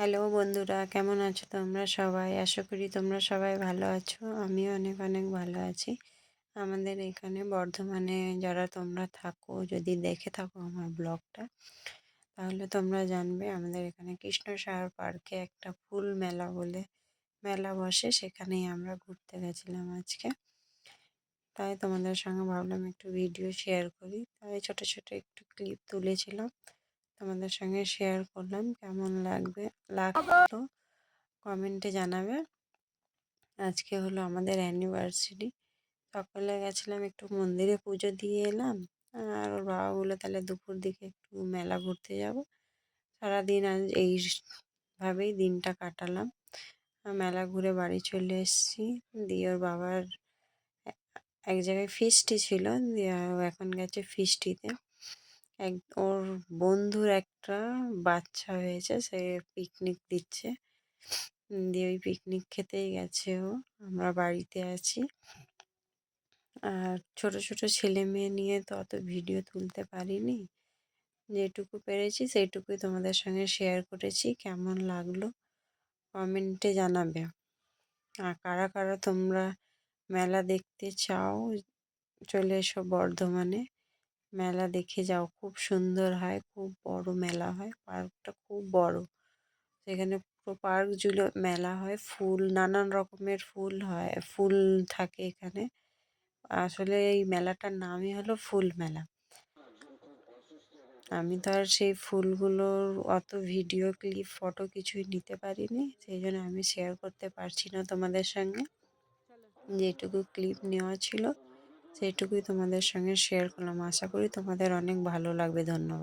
Hello বন্ধুরা, কেমন আছো তোমরা সবাই? আশা করি তোমরা সবাই ভালো আছো। আমিও অনেক অনেক ভালো আছি। আমাদের এখানে বর্ধমানে যারা তোমরা থাকো, যদি দেখে থাকো আমার ব্লগটা, তাহলে তোমরা জানবে আমাদের এখানে কৃষ্ণসাগর পার্কে একটা ফুল মেলা বলে মেলা বসে। সেখানেই আমরা ঘুরতে গেছিলাম আজকে। তাই তোমাদের সঙ্গে ভাবলাম একটু ভিডিও শেয়ার করি। তাই ছোট ছোট একটু ক্লিপ তুলেছিলাম, তোমাদের সঙ্গে শেয়ার করলাম। কেমন লাগতো কমেন্টে জানাবে। আজকে হলো আমাদের অ্যানিভার্সারি। সকালে গেছিলাম একটু মন্দিরে পুজো দিয়ে এলাম। আর ওর বাবা বললো তাহলে দুপুর দিকে একটু মেলা ঘুরতে যাব। সারাদিন আজ এইভাবেই দিনটা কাটালাম। মেলা ঘুরে বাড়ি চলে এসেছি। দিয়ে ওর বাবার এ- এক জায়গায় ফিস্টি ছিল, দিয়ে ও এখন গেছে ফিস্টিতে। এক ওর বন্ধুর একটা বাচ্চা হয়েছে, সে পিকনিক দিচ্ছে। দিয়ে ওই পিকনিক খেতেই গেছে ও। আমরা বাড়িতে আছি। আর ছোট ছোট ছেলে মেয়ে নিয়ে তো অত ভিডিও তুলতে পারিনি। যেটুকু পেরেছি সেইটুকুই তোমাদের সঙ্গে শেয়ার করেছি। কেমন লাগলো কমেন্টে জানাবে। আর কারা কারা তোমরা মেলা দেখতে চাও, চলে এসো বর্ধমানে, মেলা দেখে যাও। খুব সুন্দর হয়, খুব বড় মেলা হয়, পার্কটা খুব বড়। সেখানে পুরো পার্ক জুড়ে মেলা হয়। ফুল, নানান রকমের ফুল হয়, ফুল থাকে এখানে। আসলে এই মেলাটার নামই হলো ফুল মেলা। আমি তো আর সেই ফুলগুলোর অত ভিডিও ক্লিপ ফটো কিছুই নিতে পারিনি, সেই জন্য আমি শেয়ার করতে পারছি না তোমাদের সঙ্গে। যেটুকু ক্লিপ নেওয়া ছিল সেইটুকুই তোমাদের সঙ্গে শেয়ার করলাম। আশা করি তোমাদের অনেক ভালো লাগবে। ধন্যবাদ।